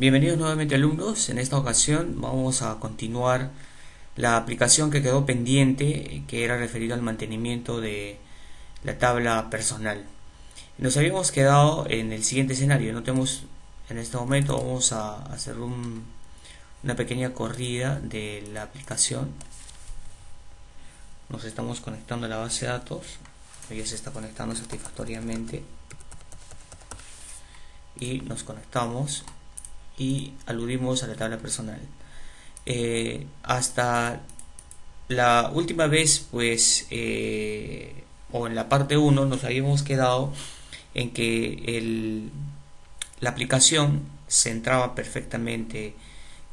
Bienvenidos nuevamente alumnos. En esta ocasión vamos a continuar la aplicación que quedó pendiente, que era referida al mantenimiento de la tabla personal. Nos habíamos quedado en el siguiente escenario. Notemos, en este momento vamos a hacer una pequeña corrida de la aplicación. Nos estamos conectando a la base de datos. Ya se está conectando satisfactoriamente. Y nos conectamos y aludimos a la tabla personal. Hasta la última vez, pues, o en la parte 1, nos habíamos quedado en que la aplicación centraba perfectamente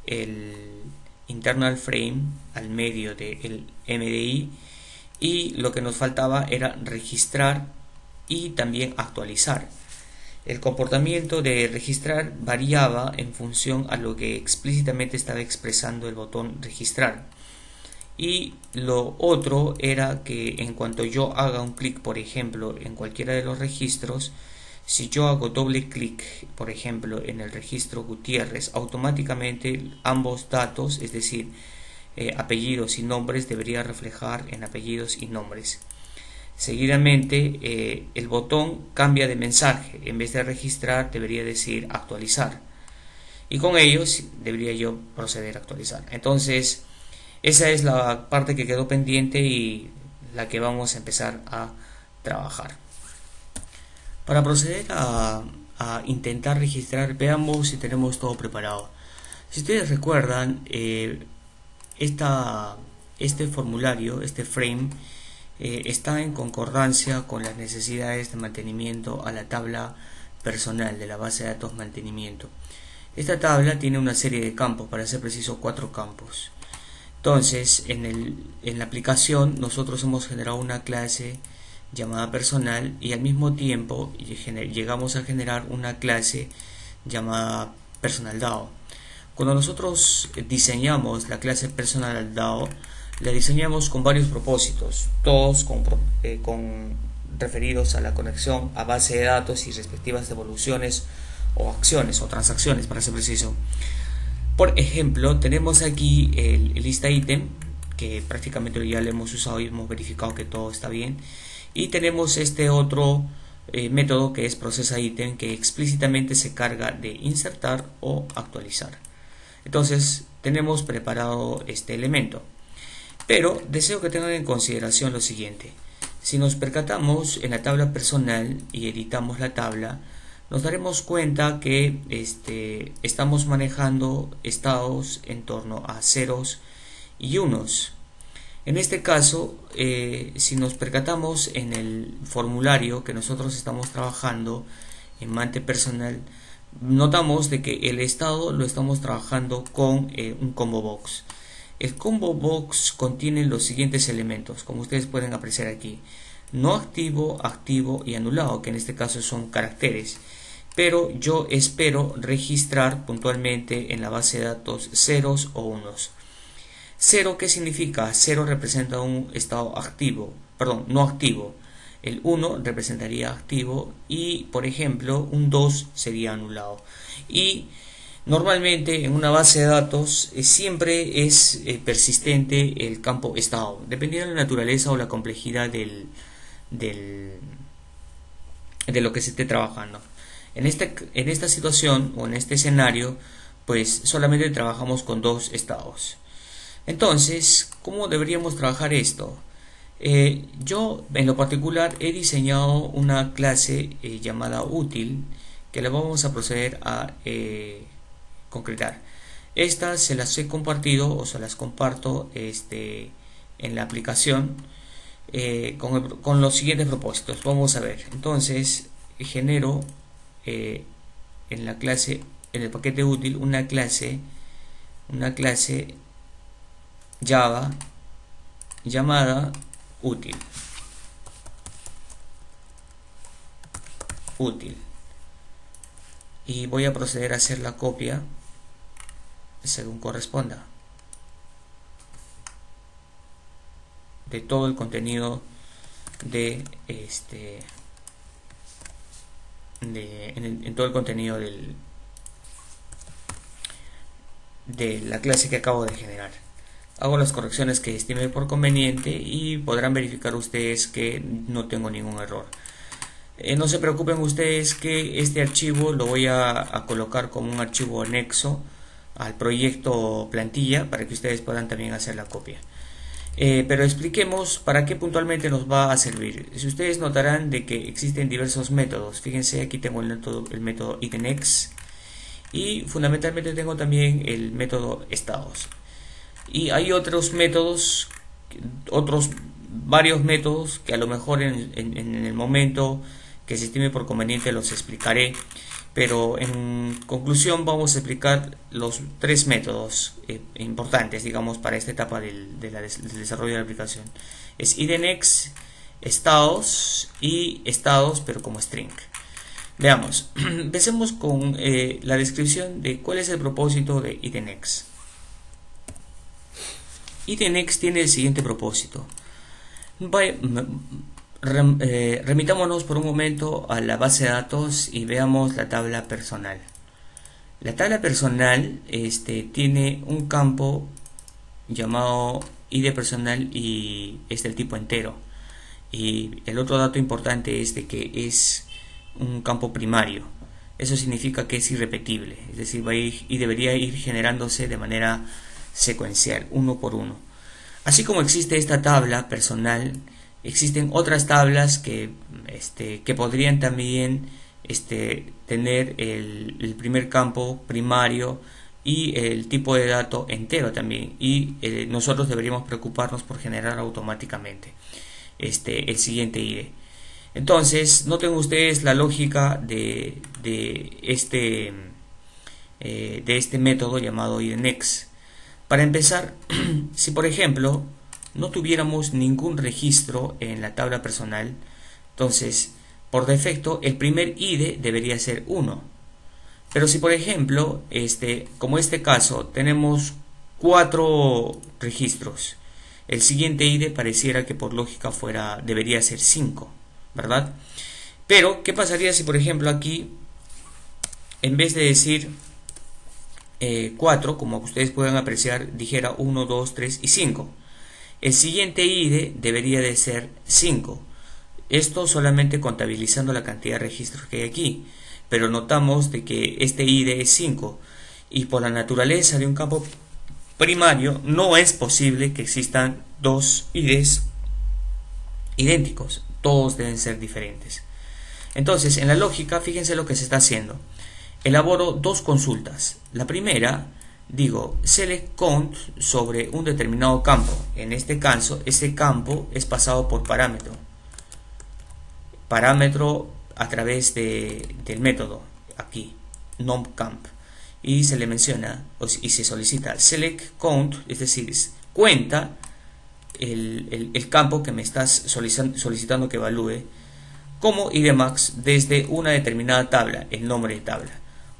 el internal frame al medio del MDI, y lo que nos faltaba era registrar y también actualizar. El comportamiento de registrar variaba en función a lo que explícitamente estaba expresando el botón registrar. Y lo otro era que en cuanto yo haga un clic, por ejemplo, en cualquiera de los registros, si yo hago doble clic, por ejemplo, en el registro Gutiérrez, automáticamente ambos datos, es decir, apellidos y nombres, debería reflejar en apellidos y nombres. Seguidamente, el botón cambia de mensaje. En vez de registrar, debería decir actualizar. Y con ello debería yo proceder a actualizar. Entonces, esa es la parte que quedó pendiente y la que vamos a empezar a trabajar. Para proceder a intentar registrar, veamos si tenemos todo preparado. Si ustedes recuerdan, este formulario, este frame, está en concordancia con las necesidades de mantenimiento a la tabla personal de la base de datos mantenimiento. Esta tabla tiene una serie de campos, para ser preciso 4 campos. Entonces, en la aplicación nosotros hemos generado una clase llamada personal y al mismo tiempo llegamos a generar una clase llamada personal DAO. Cuando nosotros diseñamos la clase personal DAO, la diseñamos con varios propósitos, todos con referidos a la conexión a base de datos y respectivas devoluciones o acciones o transacciones, para ser preciso. Por ejemplo, tenemos aquí el lista ítem, que prácticamente ya lo hemos usado y hemos verificado que todo está bien. Y tenemos este otro método que es procesa ítem, que explícitamente se carga de insertar o actualizar. Entonces tenemos preparado este elemento. Pero deseo que tengan en consideración lo siguiente. Si nos percatamos en la tabla personal y editamos la tabla, nos daremos cuenta que estamos manejando estados en torno a ceros y unos. En este caso, si nos percatamos en el formulario que nosotros estamos trabajando en Mante Personal, notamos de que el estado lo estamos trabajando con un combo box. El combo box contiene los siguientes elementos, como ustedes pueden apreciar aquí: no activo, activo y anulado, que en este caso son caracteres. Pero yo espero registrar puntualmente en la base de datos ceros o unos. Cero, ¿qué significa? Cero representa un estado activo, perdón, no activo. El 1 representaría activo y, por ejemplo, un 2 sería anulado. Y normalmente en una base de datos siempre es persistente el campo estado, dependiendo de la naturaleza o la complejidad de lo que se esté trabajando. En esta situación o en este escenario, pues solamente trabajamos con dos estados. Entonces, ¿cómo deberíamos trabajar esto? Yo en lo particular he diseñado una clase llamada útil, que la vamos a proceder a concretar. Estas se las he compartido o se las comparto en la aplicación con los siguientes propósitos. Vamos a ver. Entonces genero en la clase, en el paquete útil, una clase Java llamada útil. Y voy a proceder a hacer la copia según corresponda de todo el contenido en todo el contenido de la clase que acabo de generar. Hago las correcciones que estime por conveniente y podrán verificar ustedes que no tengo ningún error. No se preocupen ustedes que este archivo lo voy a colocar como un archivo anexo al proyecto plantilla para que ustedes puedan también hacer la copia. Pero expliquemos para qué puntualmente nos va a servir. Si ustedes notarán de que existen diversos métodos, fíjense, aquí tengo el método IDNX y fundamentalmente tengo también el método estados. Y hay otros métodos, varios métodos que a lo mejor en el momento que se estime por conveniente los explicaré, pero en conclusión vamos a explicar los tres métodos importantes, digamos, para esta etapa del desarrollo de la aplicación. Es IDNX, estados y estados pero como string. Veamos, empecemos con la descripción de cuál es el propósito de IDNX. IDNX tiene el siguiente propósito. Remitámonos por un momento a la base de datos y veamos la tabla personal. La tabla personal tiene un campo llamado ID personal y es del tipo entero. Y el otro dato importante es de que es un campo primario. Eso significa que es irrepetible, es decir, va a ir y debería ir generándose de manera secuencial, uno por uno. Así como existe esta tabla personal, existen otras tablas que podrían también tener el primer campo primario y el tipo de dato entero también, y nosotros deberíamos preocuparnos por generar automáticamente el siguiente ID. Entonces noten ustedes la lógica de este método llamado IDNX. Para empezar, si por ejemplo no tuviéramos ningún registro en la tabla personal, entonces por defecto el primer ID debería ser 1. Pero si por ejemplo, como este caso, tenemos 4 registros, el siguiente ID pareciera que por lógica debería ser 5, ¿verdad? Pero ¿qué pasaría si por ejemplo aquí, en vez de decir 4, como ustedes pueden apreciar, dijera 1, 2, 3 y 5? El siguiente ID debería de ser 5. Esto solamente contabilizando la cantidad de registros que hay aquí. Pero notamos de que este ID es 5. Y por la naturaleza de un campo primario no es posible que existan dos IDs idénticos. Todos deben ser diferentes. Entonces, en la lógica, fíjense lo que se está haciendo. Elaboro dos consultas. La primera, digo select count sobre un determinado campo. En este caso, ese campo es pasado por parámetro a través del método aquí nomcamp, y se le menciona y se solicita select count, es decir, cuenta el campo que me estás solicitando que evalúe como idmax desde una determinada tabla, el nombre de tabla.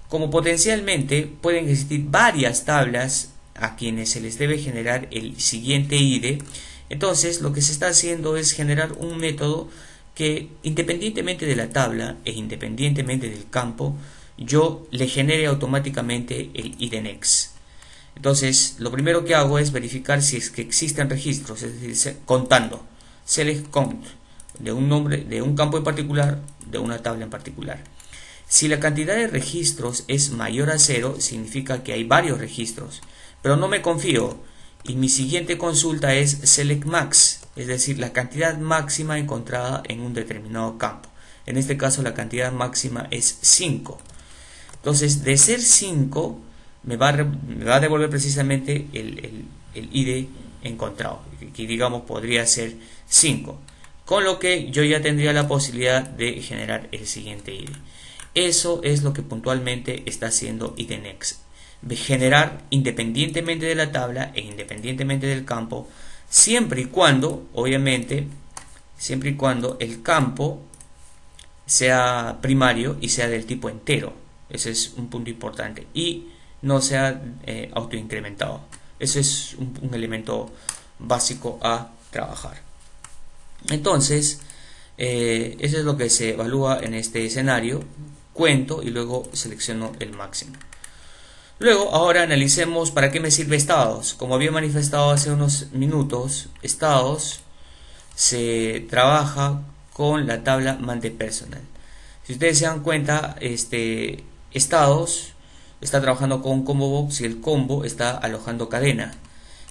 Como potencialmente pueden existir varias tablas a quienes se les debe generar el siguiente ID, entonces lo que se está haciendo es generar un método que, independientemente de la tabla e independientemente del campo, yo le genere automáticamente el IDNX. Entonces lo primero que hago es verificar si es que existen registros, es decir, contando select count de un nombre, de un campo en particular, de una tabla en particular. Si la cantidad de registros es mayor a 0, significa que hay varios registros, pero no me confío, y mi siguiente consulta es select max, es decir, la cantidad máxima encontrada en un determinado campo. En este caso la cantidad máxima es 5. Entonces, de ser 5, me va a devolver precisamente el ID encontrado, que digamos podría ser 5, con lo que yo ya tendría la posibilidad de generar el siguiente ID. Eso es lo que puntualmente está haciendo IDNX, generar independientemente de la tabla e independientemente del campo, siempre y cuando, obviamente, siempre y cuando el campo sea primario y sea del tipo entero. Ese es un punto importante, y no sea autoincrementado. Eso es un elemento básico a trabajar. Entonces, eso es lo que se evalúa en este escenario. Cuento y luego selecciono el máximo. Luego, ahora analicemos para qué me sirve estados. Como había manifestado hace unos minutos, estados se trabaja con la tabla MantePersonal. Si ustedes se dan cuenta, estados está trabajando con un combo box y el combo está alojando cadena.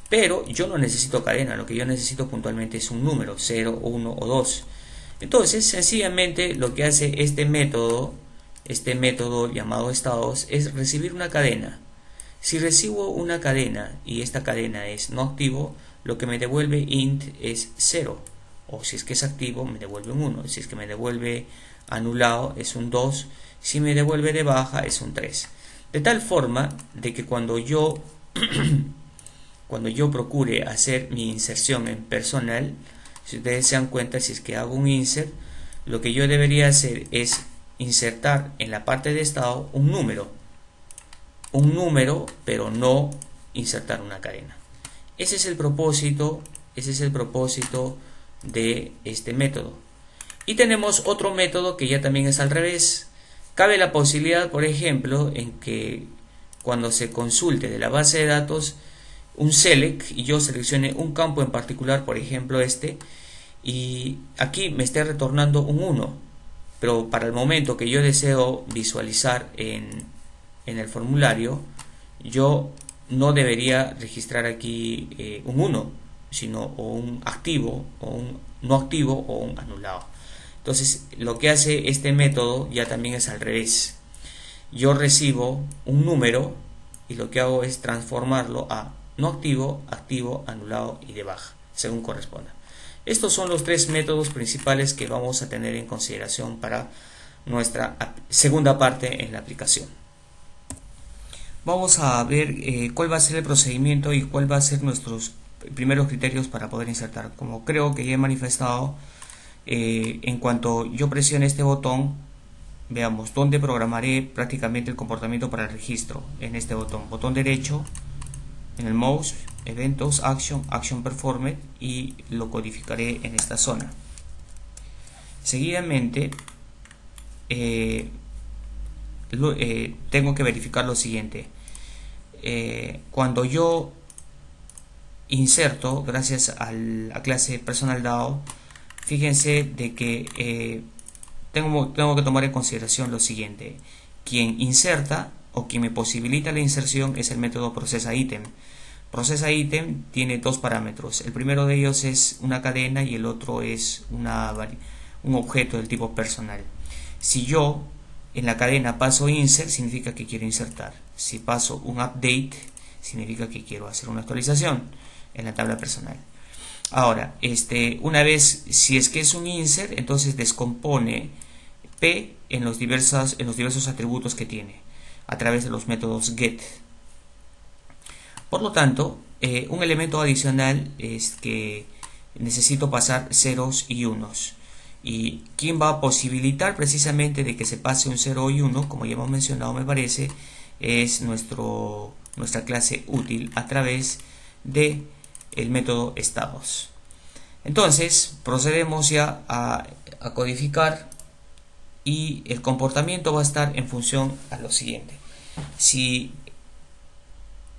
Pero yo no necesito cadena, lo que yo necesito puntualmente es un número, 0, 1 o 2. Entonces, sencillamente lo que hace este método llamado estados, es recibir una cadena. Si recibo una cadena y esta cadena es no activo, lo que me devuelve int es 0. O si es que es activo, me devuelve un 1. Si es que me devuelve anulado, es un 2. Si me devuelve de baja, es un 3. De tal forma de que cuando yo procure hacer mi inserción en personal, si ustedes se dan cuenta, si es que hago un insert, lo que yo debería hacer es insertar en la parte de estado un número, pero no insertar una cadena. Ese es el propósito de este método. Y tenemos otro método que ya también es al revés. Cabe la posibilidad, por ejemplo, en que cuando se consulte de la base de datos un select y yo seleccione un campo en particular, por ejemplo y aquí me esté retornando un 1, pero para el momento que yo deseo visualizar en el formulario, yo no debería registrar aquí un 1, sino o un activo, o un no activo, o un anulado. Entonces, lo que hace este método ya también es al revés. Yo recibo un número y lo que hago es transformarlo a no activo, activo, anulado y de baja, según corresponda. Estos son los tres métodos principales que vamos a tener en consideración para nuestra segunda parte en la aplicación. Vamos a ver cuál va a ser el procedimiento y cuál va a ser nuestros primeros criterios para poder insertar. Como creo que ya he manifestado, en cuanto yo presione este botón, veamos dónde programaré prácticamente el comportamiento para el registro. En este botón derecho, en el mouse, eventos, action performed, y lo codificaré en esta zona. Seguidamente tengo que verificar lo siguiente. Cuando yo inserto, gracias a la clase PersonalDAO, fíjense de que tengo que tomar en consideración lo siguiente. Quien inserta o quien me posibilita la inserción es el método processItem. processItem tiene dos parámetros. El primero de ellos es una cadena y el otro es un objeto del tipo personal. Si yo en la cadena paso insert, significa que quiero insertar. Si paso un update, significa que quiero hacer una actualización en la tabla personal. Ahora, una vez, si es que es un insert, entonces descompone P en los diversos atributos que tiene a través de los métodos get. Por lo tanto, un elemento adicional es que necesito pasar ceros y unos. Y quien va a posibilitar precisamente de que se pase un 0 y 1, como ya hemos mencionado, me parece, es nuestra clase útil a través de el método estados. Entonces procedemos ya a codificar, y el comportamiento va a estar en función a lo siguiente. Si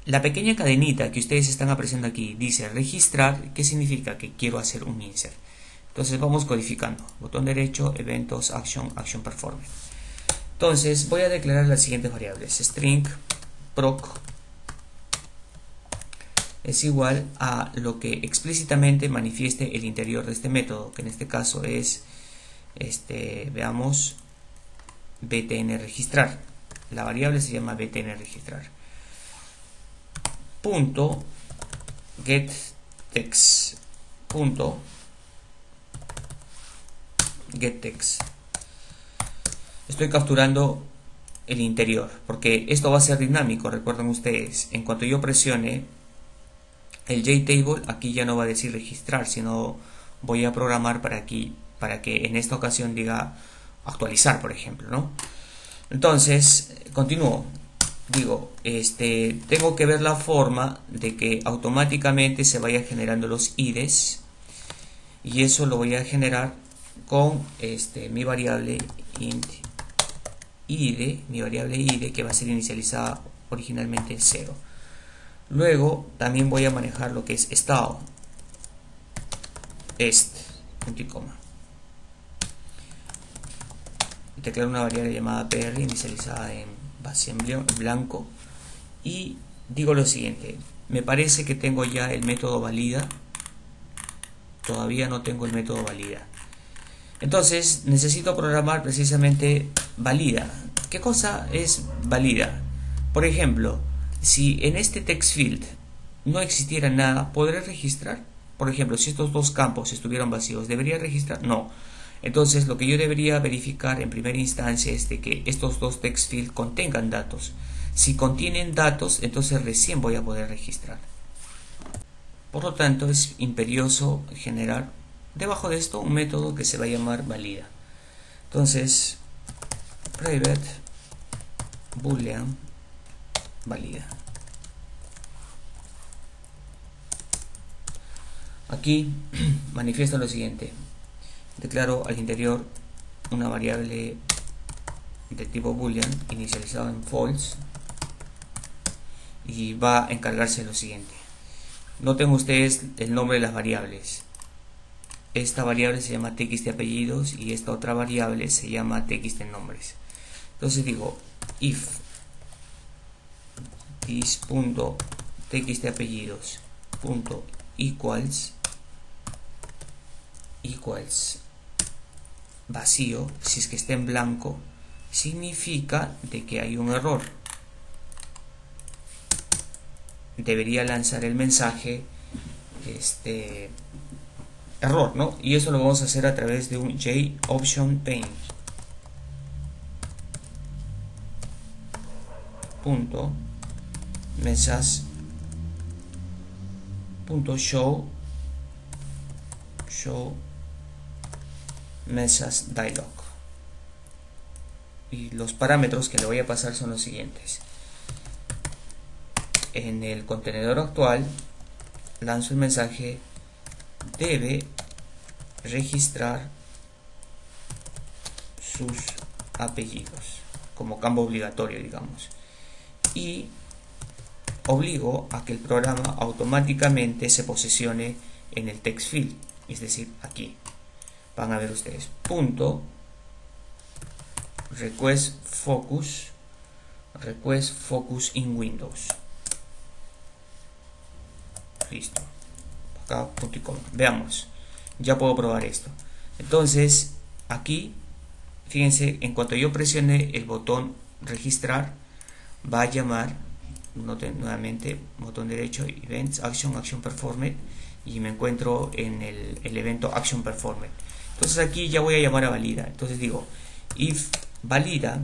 la pequeña cadenita que ustedes están apreciando aquí dice registrar, ¿qué significa? Que quiero hacer un insert. Entonces vamos codificando. Botón derecho, eventos, action performed. Entonces voy a declarar las siguientes variables. String proc es igual a lo que explícitamente manifieste el interior de este método, que en este caso es, veamos, btn registrar. La variable se llama btn registrar. Punto getText. Punto getText. Estoy capturando el interior porque esto va a ser dinámico. Recuerden ustedes, en cuanto yo presione el JTable, aquí ya no va a decir registrar, sino voy a programar para que en esta ocasión diga actualizar, por ejemplo, ¿no? Entonces continúo. Digo, tengo que ver la forma de que automáticamente se vaya generando los IDs, y eso lo voy a generar con mi variable int id, que va a ser inicializada originalmente 0. Luego también voy a manejar lo que es estado, punto y coma. Declaro una variable llamada PR inicializada en base en blanco y digo lo siguiente: me parece que tengo ya el método valida, todavía no tengo el método valida. Entonces necesito programar precisamente valida. ¿Qué cosa es valida? Por ejemplo, si en este text field no existiera nada, ¿podré registrar? Por ejemplo, si estos dos campos estuvieran vacíos, ¿debería registrar? No. Entonces lo que yo debería verificar en primera instancia es de que estos dos text fields contengan datos. Si contienen datos, entonces recién voy a poder registrar. Por lo tanto, es imperioso generar debajo de esto un método que se va a llamar valida. Entonces, private boolean valida. Aquí manifiesto lo siguiente: declaro al interior una variable de tipo boolean inicializada en false y va a encargarse de lo siguiente. Noten ustedes el nombre de las variables. Esta variable se llama txt de apellidos y esta otra variable se llama txt de nombres. Entonces digo if this.txt de apellidos equals vacío. Si es que está en blanco, significa de que hay un error. Debería lanzar el mensaje error, ¿no? Y eso lo vamos a hacer a través de un JOptionPaint. Punto message punto show message dialog, y los parámetros que le voy a pasar son los siguientes. En el contenedor actual lanzo el mensaje debe registrar sus apellidos como campo obligatorio, digamos, y obligo a que el programa automáticamente se posicione en el text field, es decir, aquí van a ver ustedes punto request focus in Windows. Listo, acá punto y coma. Veamos, ya puedo probar esto. Entonces aquí fíjense, en cuanto yo presione el botón registrar, va a llamar, noten nuevamente, botón derecho, events, action performed, y me encuentro en el evento action performed. Entonces aquí ya voy a llamar a valida. Entonces digo if valida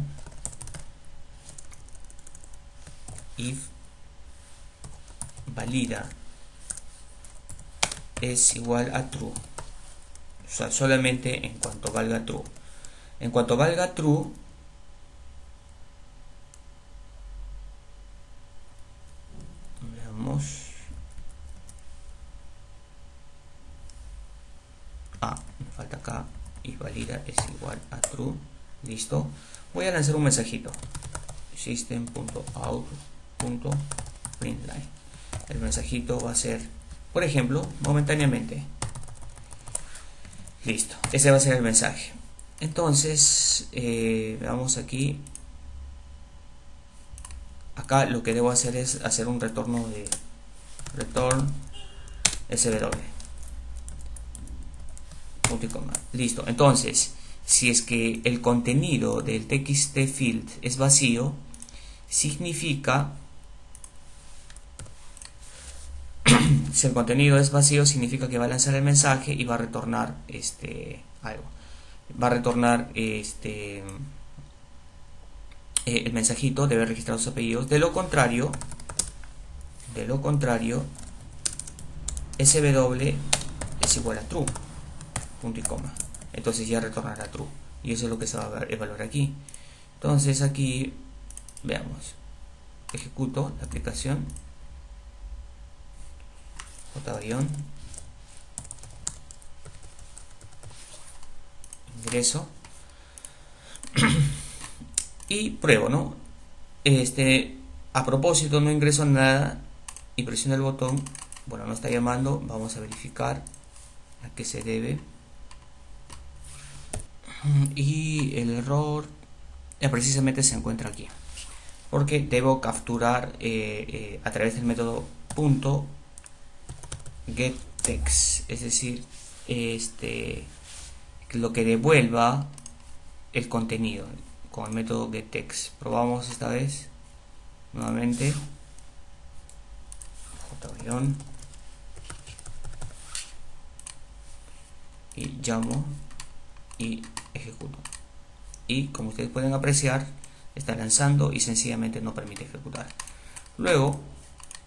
es igual a true, o sea, solamente en cuanto valga true. En cuanto valga true, veamos, me falta acá, y valida es igual a true. Listo, voy a lanzar un mensajito, system.out.println. el mensajito va a ser, por ejemplo, momentáneamente. Listo, ese va a ser el mensaje. Entonces veamos aquí. Acá lo que debo hacer es hacer un retorno de return sw, punto y coma. Listo, entonces si es que el contenido del txt field es vacío, significa, si el contenido es vacío, significa que va a lanzar el mensaje y va a retornar algo. Va a retornar el mensajito, debe registrar sus apellidos. De lo contrario, SW es igual a true, punto y coma. Entonces ya retornará true, y eso es lo que se va a evaluar aquí. Entonces aquí veamos, ejecuto la aplicación, J:Ingreso, y pruebo, ¿no? A propósito, no ingreso nada y presiono el botón. Bueno, no está llamando. Vamos a verificar a qué se debe. Y el error precisamente se encuentra aquí, porque debo capturar a través del método .getText, es decir, lo que devuelva el contenido con el método getText. Probamos esta vez nuevamente, j- y llamo y ejecuto, y como ustedes pueden apreciar, está lanzando y sencillamente no permite ejecutar. Luego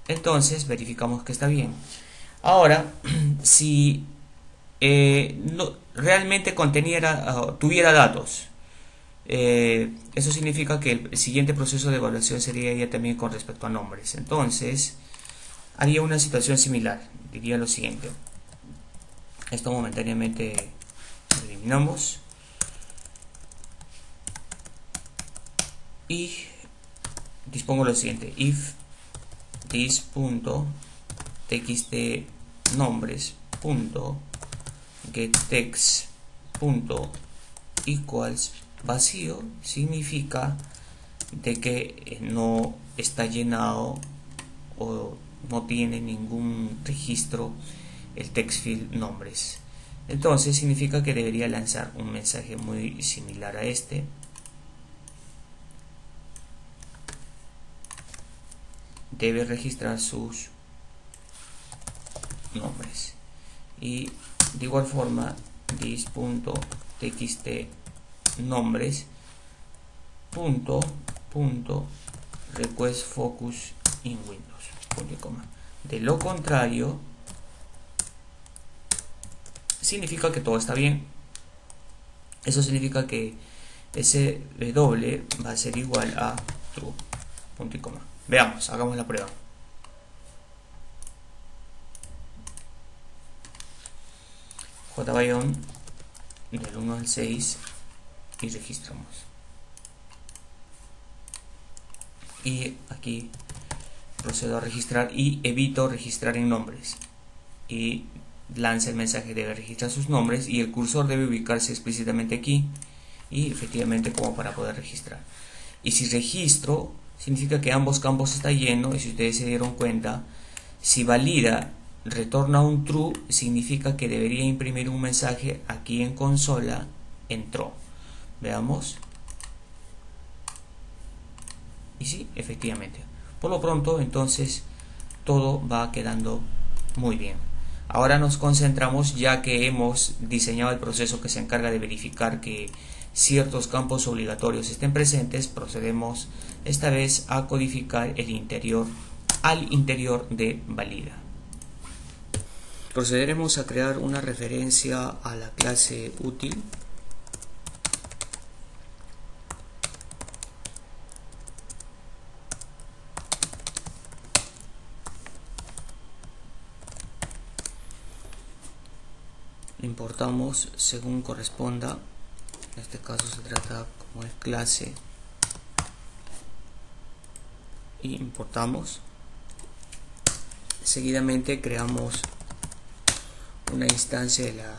entonces verificamos que está bien. Ahora, si no, realmente tuviera datos, eso significa que el siguiente proceso de evaluación sería ya también con respecto a nombres. Entonces haría una situación similar. Diría lo siguiente: esto momentáneamente lo eliminamos y dispongo lo siguiente: if this.txt nombres.getText.equals vacío, significa de que no está llenado o no tiene ningún registro el text field nombres. Entonces significa que debería lanzar un mensaje muy similar a este. Debe registrar sus nombres, y de igual forma this.txt nombres request focus in Windows, punto y coma. De lo contrario, significa que todo está bien. Eso significa que ese W va a ser igual a true, punto y coma. Veamos, hagamos la prueba. JBayón del 1 al 6 y registramos. Y aquí procedo a registrar y evito registrar en nombres. Y lanza el mensaje: debe registrar sus nombres, y el cursor debe ubicarse explícitamente aquí y efectivamente como para poder registrar. Y si registro, significa que ambos campos están llenos, y si ustedes se dieron cuenta, si valida retorna un true, significa que debería imprimir un mensaje aquí en consola: entró. Veamos. Y sí, efectivamente. Por lo pronto, entonces, todo va quedando muy bien. Ahora nos concentramos, ya que hemos diseñado el proceso que se encarga de verificar que ciertos campos obligatorios estén presentes. Procedemos esta vez a codificar el interior al interior de valida. Procederemos a crear una referencia a la clase útil. Importamos según corresponda. En este caso se trata como es clase, y importamos. Seguidamente creamos una instancia de la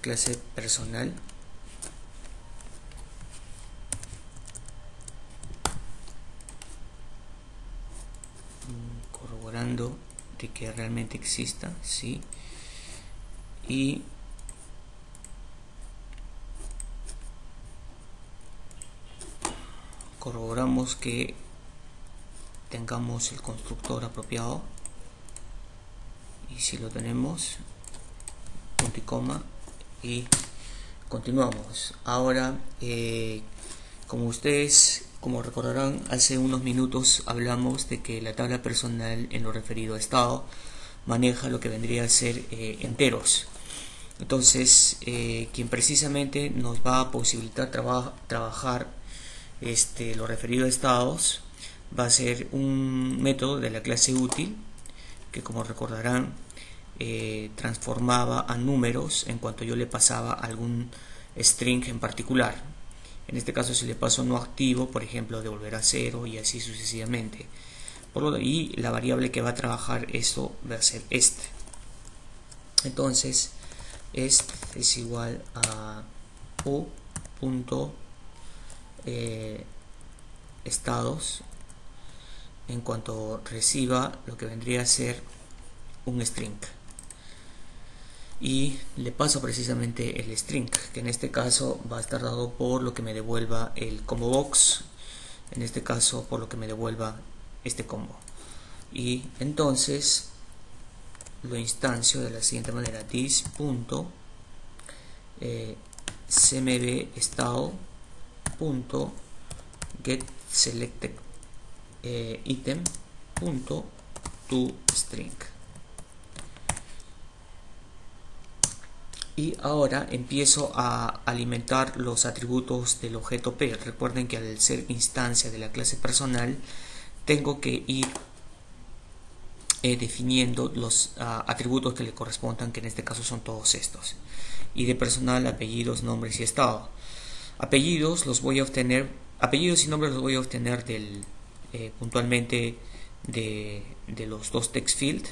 clase personal. Corroborando de que realmente exista, sí, y corroboramos que tengamos el constructor apropiado, y si lo tenemos, punto y coma, y continuamos. Ahora, como recordarán, hace unos minutos hablamos de que la tabla personal, en lo referido a estado, maneja lo que vendría a ser enteros. Entonces, quien precisamente nos va a posibilitar trabajar lo referido a estados va a ser un método de la clase útil, que, como recordarán, transformaba a números en cuanto yo le pasaba algún string en particular. En este caso, si le paso no activo, por ejemplo, devolverá 0 y así sucesivamente. Y la variable que va a trabajar esto va a ser este. Entonces, este es igual a estados en cuanto reciba lo que vendría a ser un string. Y le paso precisamente el string, que en este caso va a estar dado por lo que me devuelva el combo box, en este caso por lo que me devuelva este combo. Y entonces lo instancio de la siguiente manera: this.cmb estado.getSelected item.toString. Y ahora empiezo a alimentar los atributos del objeto P. Recuerden que al ser instancia de la clase personal, tengo que ir definiendo los atributos que le correspondan, que en este caso son todos estos. ID personal, apellidos, nombres y estado. Apellidos los voy a obtener, apellidos y nombres los voy a obtener puntualmente de los dos text field.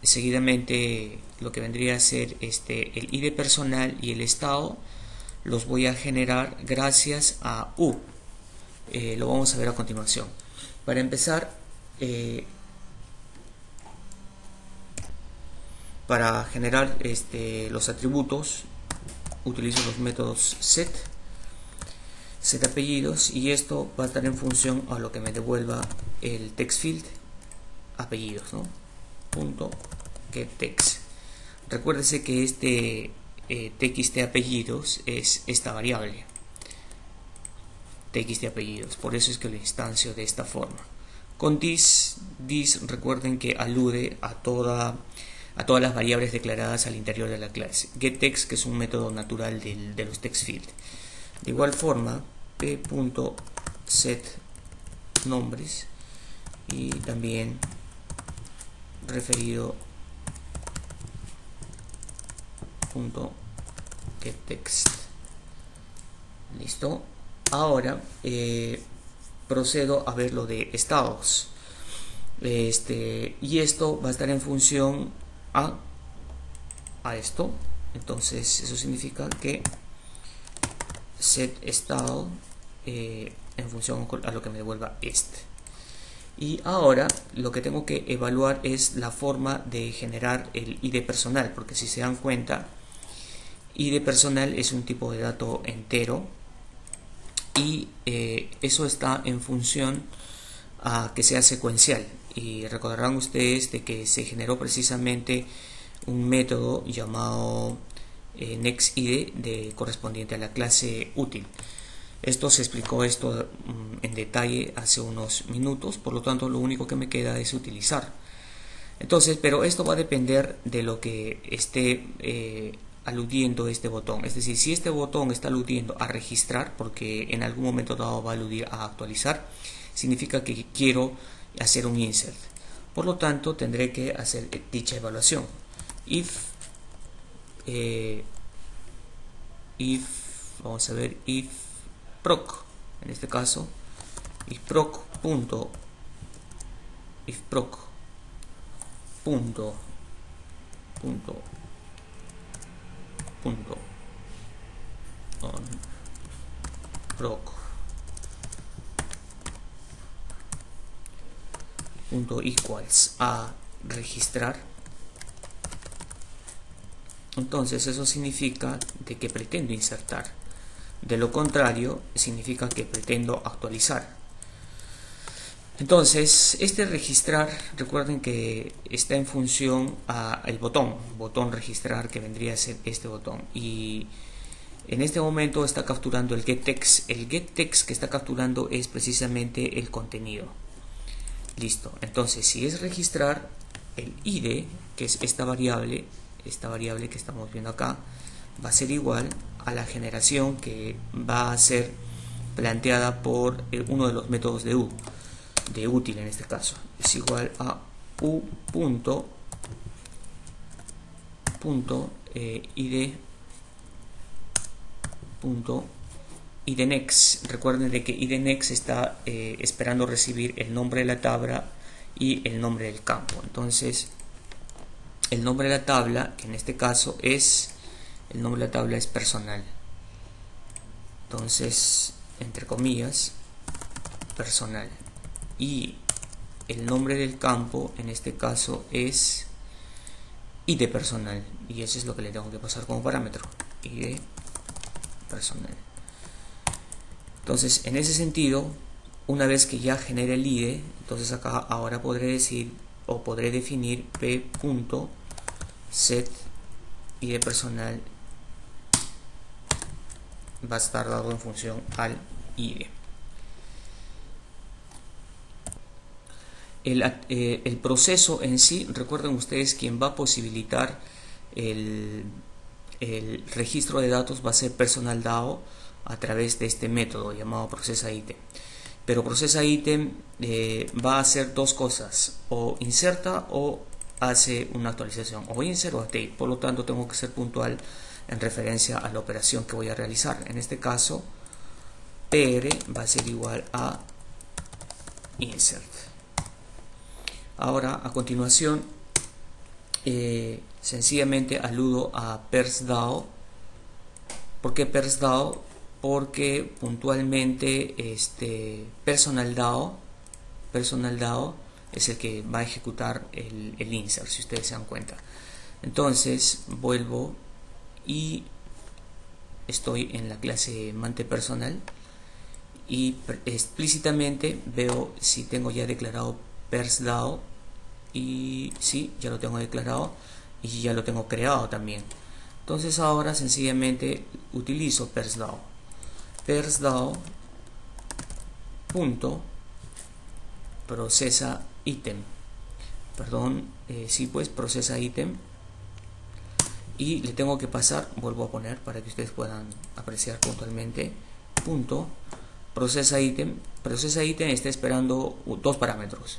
Seguidamente lo que vendría a ser el ID personal y el estado los voy a generar gracias a U. Lo vamos a ver a continuación. Para empezar, para generar los atributos, utilizo los métodos set apellidos, y esto va a estar en función a lo que me devuelva el text field apellidos, ¿no? Punto getText. Recuérdese que txt apellidos es esta variable txt apellidos, por eso es que lo instancio de esta forma. Con this recuerden que alude a todas las variables declaradas al interior de la clase. getText, que es un método natural de los text field. De igual forma, p.set nombres y también referido .getText. Listo. Ahora procedo a ver lo de estados. Y esto va a estar en función a esto. Entonces eso significa que set estado en función a lo que me devuelva este. Y ahora lo que tengo que evaluar es la forma de generar el ID personal, porque si se dan cuenta, ID personal es un tipo de dato entero, y eso está en función a que sea secuencial. Y recordarán ustedes de que se generó precisamente un método llamado nextID correspondiente a la clase útil. Esto se explicó en detalle hace unos minutos, por lo tanto lo único que me queda es utilizar. Entonces, pero esto va a depender de lo que esté aludiendo este botón. Es decir, si este botón está aludiendo a registrar, porque en algún momento dado va a aludir a actualizar, significa que quiero hacer un insert. Por lo tanto, tendré que hacer dicha evaluación. Vamos a ver, if proc, en este caso, if proc punto on proc punto equals a registrar, entonces eso significa de que pretendo insertar. De lo contrario, significa que pretendo actualizar. Entonces, registrar, recuerden que está en función al botón registrar, que vendría a ser este botón. Y en este momento está capturando el getText. El getText que está capturando es precisamente el contenido. Listo. Entonces, si es registrar, el ID, que es esta variable que estamos viendo acá, va a ser igual a la generación que va a ser planteada por uno de los métodos de útil en este caso. Es igual a u.id IDNext. Recuerden de que IDNext está esperando recibir el nombre de la tabla y el nombre del campo. Entonces el nombre de la tabla, que en este caso es, el nombre de la tabla es personal. Entonces, entre comillas, personal. Y el nombre del campo, en este caso, es ID personal. Y eso es lo que le tengo que pasar como parámetro. ID personal. Entonces, en ese sentido, una vez que ya genere el ID, entonces acá ahora podré decir o podré definir p.set ID personal va a estar dado en función al ID. El proceso en sí, recuerden ustedes, quien va a posibilitar el registro de datos va a ser personal DAO a través de este método llamado processItem. Pero processItem va a hacer dos cosas: o inserta o hace una actualización, o insert o update. Por lo tanto, tengo que ser puntual en referencia a la operación que voy a realizar. En este caso, PR va a ser igual a insert. Ahora, a continuación, sencillamente aludo a PersDAO. ¿Por qué PersDAO? Porque puntualmente personal DAO es el que va a ejecutar el insert, si ustedes se dan cuenta. Entonces vuelvo y estoy en la clase MantePersonal y explícitamente veo si tengo ya declarado PersDAO, y sí, ya lo tengo declarado y ya lo tengo creado también. Entonces ahora sencillamente utilizo PersDAO. PersDAO.processItem, processItem, y le tengo que pasar, vuelvo a poner para que ustedes puedan apreciar puntualmente, processItem está esperando dos parámetros: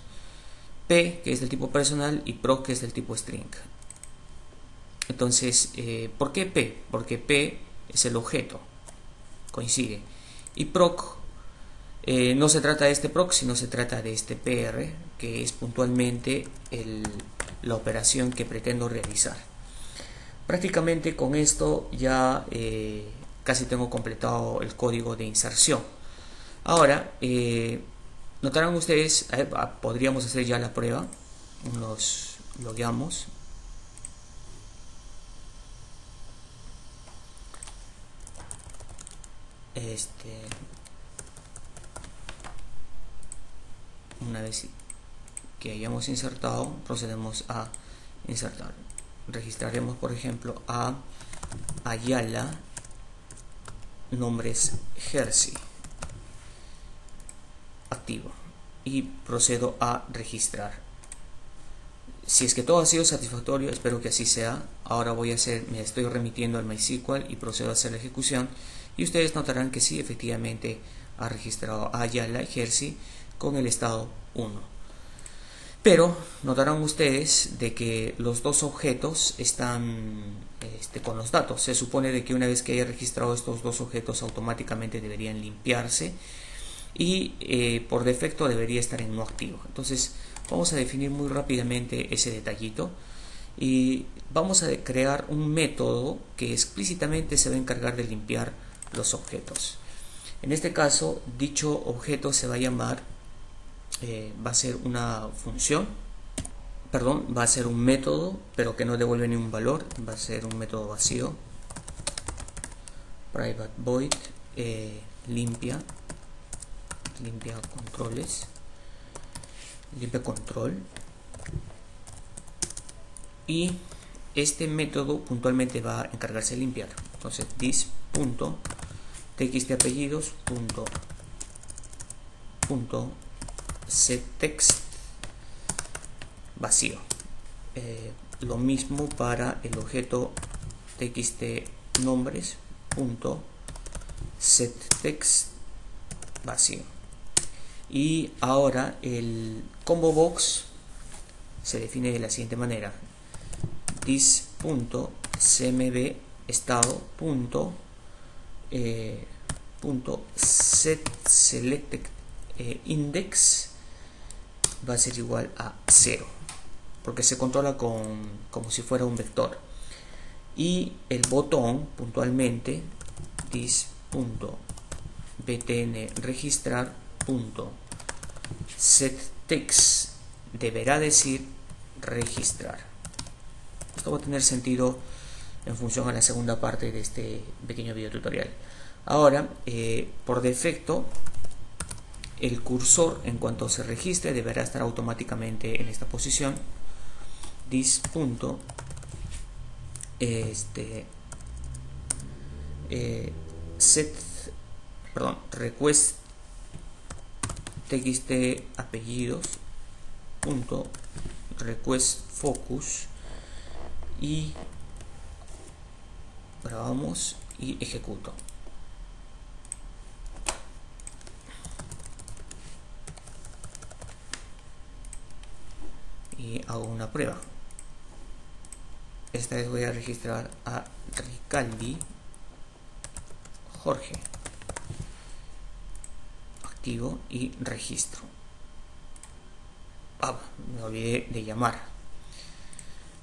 p, que es del tipo personal, y proc, que es del tipo string. Entonces, ¿por qué p? Porque p es el objeto, coincide. Y proc, no se trata de este proc, sino se trata de este pr, que es puntualmente la operación que pretendo realizar. Prácticamente con esto ya casi tengo completado el código de inserción. Ahora, notarán ustedes, podríamos hacer ya la prueba. Nos logueamos. Una vez que hayamos insertado, procedemos a insertar. Registraremos, por ejemplo, a Ayala, nombres Jersey, activo, y procedo a registrar. Si es que todo ha sido satisfactorio, espero que así sea. Ahora me estoy remitiendo al MySQL y procedo a hacer la ejecución, y ustedes notarán que sí, efectivamente ha registrado a Ayala Jersey con el estado 1. Pero notarán ustedes de que los dos objetos están con los datos. Se supone de que una vez que haya registrado estos dos objetos, automáticamente deberían limpiarse y por defecto debería estar en no activo. Entonces vamos a definir muy rápidamente ese detallito y vamos a crear un método que explícitamente se va a encargar de limpiar los objetos. En este caso, dicho objeto se va a llamar, va a ser una función, va a ser un método, pero que no devuelve ningún valor. Va a ser un método vacío, private void limpia controles, limpia control, y este método puntualmente va a encargarse de limpiar. Entonces this.txt apellidos setText vacío. Lo mismo para el objeto txt nombres setText vacío. Y ahora el combo box se define de la siguiente manera: this.cmd estado punto set selected index va a ser igual a 0, porque se controla como si fuera un vector. Y el botón puntualmente this.btn registrar setText deberá decir registrar. Esto va a tener sentido en función a la segunda parte de este pequeño video tutorial. Ahora, por defecto, el cursor, en cuanto se registre, deberá estar automáticamente en esta posición. Request txt apellidos request focus, y grabamos y ejecuto. Y hago una prueba. Esta vez voy a registrar a Ricaldi Jorge. Activo y registro. Me olvidé de llamar.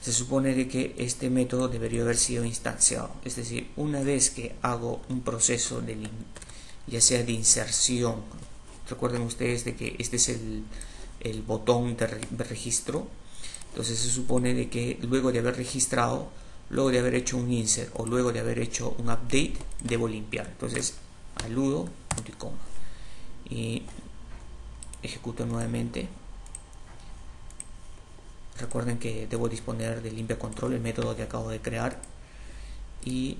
Se supone de que este método debería haber sido instanciado. Es decir, una vez que hago un proceso de ya sea de inserción, recuerden ustedes de que este es el botón de registro. Entonces se supone de que luego de haber registrado, luego de haber hecho un insert o luego de haber hecho un update, debo limpiar. Entonces aludo punto y coma y ejecuto nuevamente. Recuerden que debo disponer de limpia control, el método que acabo de crear, y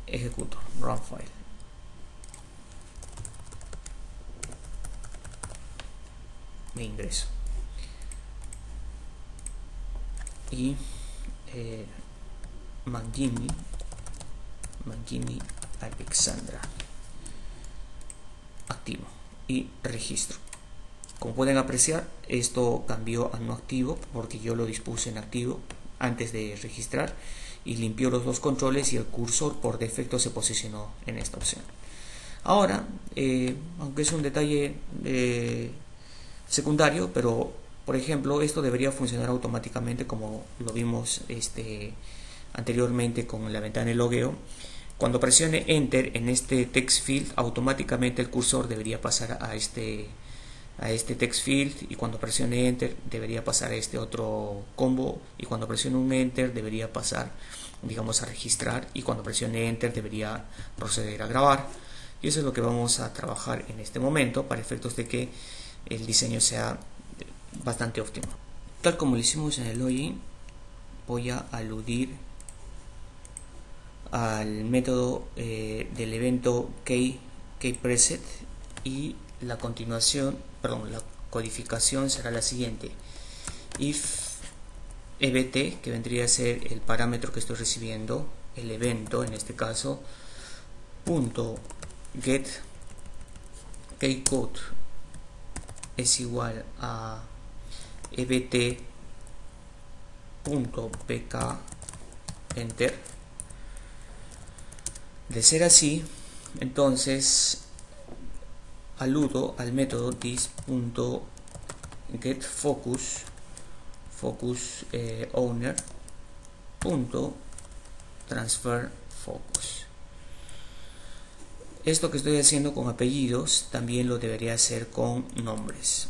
ejecuto run file. Me ingreso y Mangini Alexandra, activo y registro. Como pueden apreciar, esto cambió a no activo porque yo lo dispuse en activo antes de registrar, y limpió los dos controles y el cursor por defecto se posicionó en esta opción. Ahora, aunque es un detalle secundario, pero por ejemplo esto debería funcionar automáticamente como lo vimos anteriormente con la ventana de logueo. Cuando presione Enter en este text field, automáticamente el cursor debería pasar a este text field, y cuando presione Enter debería pasar a este otro combo, y cuando presione un Enter debería pasar, digamos, a registrar, y cuando presione Enter debería proceder a grabar. Y eso es lo que vamos a trabajar en este momento para efectos de que el diseño sea bastante óptimo. Tal como lo hicimos en el login, voy a aludir al método del evento keyPreset, y la codificación será la siguiente: if ebt, que vendría a ser el parámetro que estoy recibiendo, el evento en este caso, punto get keycode es igual a ebt.pk enter. De ser así, entonces aludo al método this.getFocus owner transfer focus. Esto que estoy haciendo con apellidos también lo debería hacer con nombres.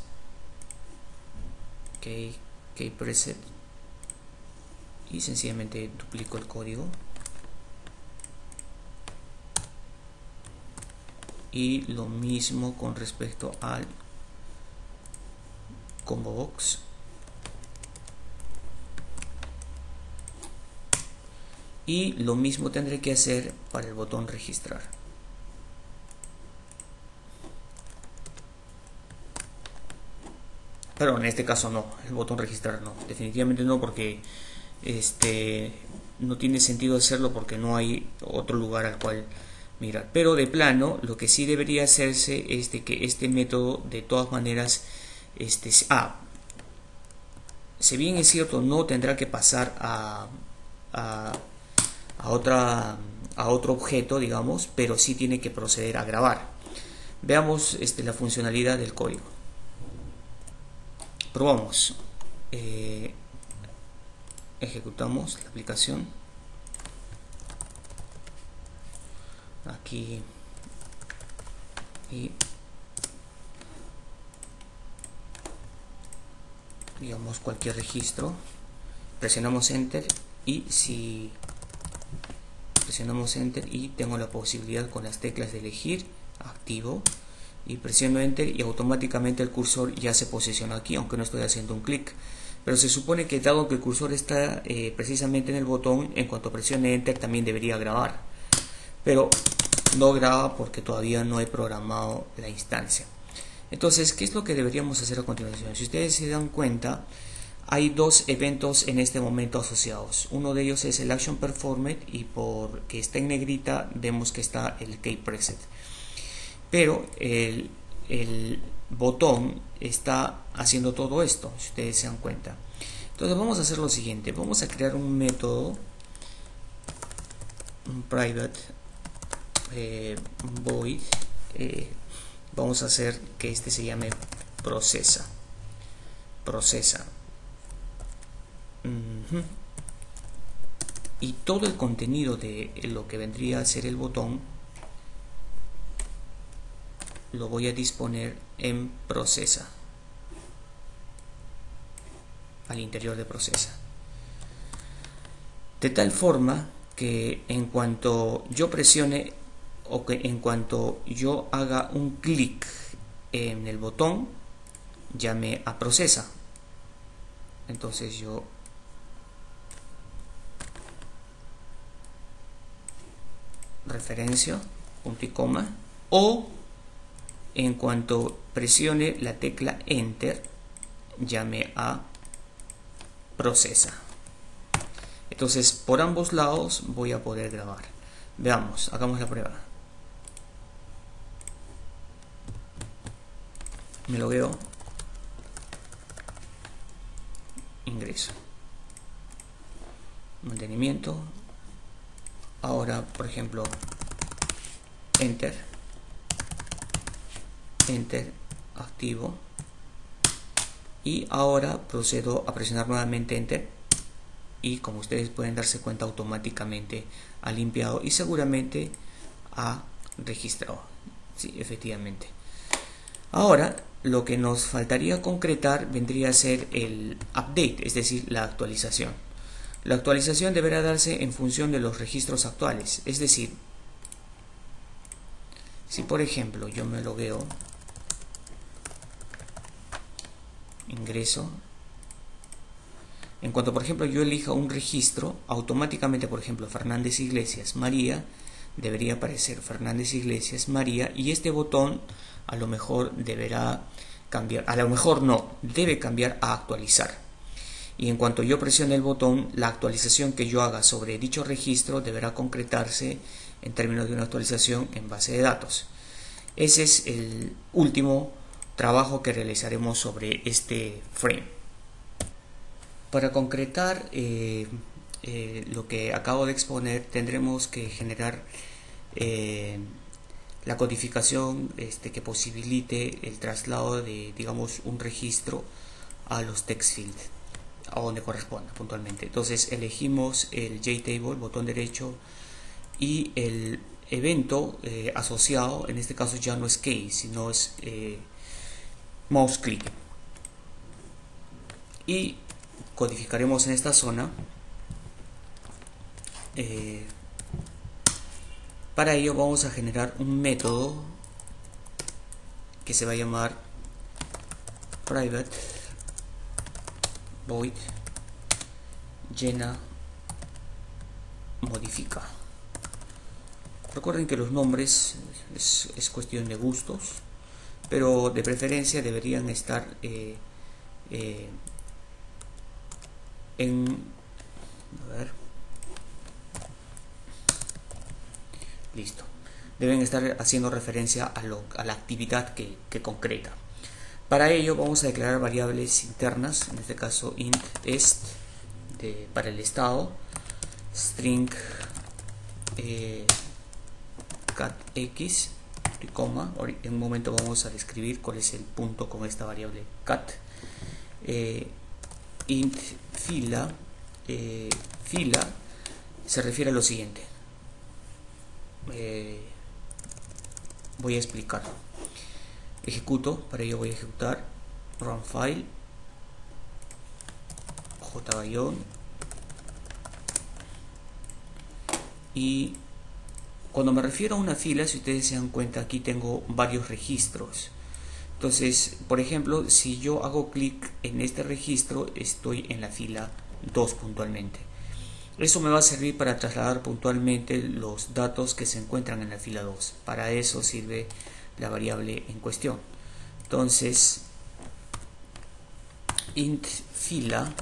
Keypreset, y sencillamente duplico el código y lo mismo con respecto al combo box. Y lo mismo tendré que hacer para el botón registrar. Pero en este caso no, el botón registrar no, definitivamente no, porque no tiene sentido hacerlo porque no hay otro lugar al cual mirar. Pero de plano, lo que sí debería hacerse es de que este método de todas maneras, si bien es cierto, no tendrá que pasar a otra a otro objeto, digamos, pero sí tiene que proceder a grabar. Veamos la funcionalidad del código. Probamos. Ejecutamos la aplicación. Aquí y digamos cualquier registro, presionamos enter, y si presionamos enter y tengo la posibilidad con las teclas de elegir, activo, y presiono enter y automáticamente el cursor ya se posiciona aquí, aunque no estoy haciendo un clic. Pero se supone que dado que el cursor está precisamente en el botón, en cuanto presione enter también debería grabar, pero no graba porque todavía no he programado la instancia. Entonces, ¿qué es lo que deberíamos hacer a continuación? Si ustedes se dan cuenta, hay dos eventos en este momento asociados. Uno de ellos es el Action Performed, y porque está en negrita vemos que está el Key Preset. Pero el botón está haciendo todo esto, si ustedes se dan cuenta. Entonces vamos a hacer lo siguiente. Vamos a crear un método, un private void. Vamos a hacer que este se llame procesa. Y todo el contenido de lo que vendría a ser el botón lo voy a disponer en procesa, al interior de procesa, de tal forma que en cuanto yo presione o que en cuanto yo haga un clic en el botón llame a procesa. Entonces yo referencio, punto y coma, o en cuanto presione la tecla enter llame a procesa. Entonces por ambos lados voy a poder grabar. Veamos, hagamos la prueba. Me logueo, ingreso, mantenimiento. Ahora, por ejemplo, enter, activo, y ahora procedo a presionar nuevamente enter, y como ustedes pueden darse cuenta, automáticamente ha limpiado y seguramente ha registrado. Sí, efectivamente. Ahora lo que nos faltaría concretar vendría a ser el update, es decir, la actualización. La actualización deberá darse en función de los registros actuales, es decir, si por ejemplo yo me logueo, ingreso, en cuanto por ejemplo yo elija un registro, automáticamente, por ejemplo, Fernández Iglesias María, debería aparecer Fernández Iglesias María, y este botón a lo mejor deberá cambiar, a lo mejor no, debe cambiar a actualizar. Y en cuanto yo presione el botón, la actualización que yo haga sobre dicho registro deberá concretarse en términos de una actualización en base de datos. Ese es el último trabajo que realizaremos sobre este frame. Para concretar lo que acabo de exponer, tendremos que generar la codificación que posibilite el traslado de, digamos, un registro a los text fields, a donde corresponda puntualmente. Entonces elegimos el JTable, botón derecho, y el evento asociado, en este caso ya no es key, sino es mouse click, y codificaremos en esta zona. Para ello vamos a generar un método que se va a llamar private void llena modifica. Recuerden que los nombres es cuestión de gustos, pero de preferencia deberían estar listo. Deben estar haciendo referencia a la actividad que concreta. Para ello vamos a declarar variables internas, en este caso int est para el estado, string cat x, coma. En un momento vamos a describir cuál es el punto con esta variable cat. Int fila, fila se refiere a lo siguiente. Voy a explicar. Ejecuto, para ello voy a ejecutar run file j- y cuando me refiero a una fila, si ustedes se dan cuenta, aquí tengo varios registros. Entonces, por ejemplo, si yo hago clic en este registro, estoy en la fila 2 puntualmente. Eso me va a servir para trasladar puntualmente los datos que se encuentran en la fila 2. Para eso sirve la variable en cuestión. Entonces, int fila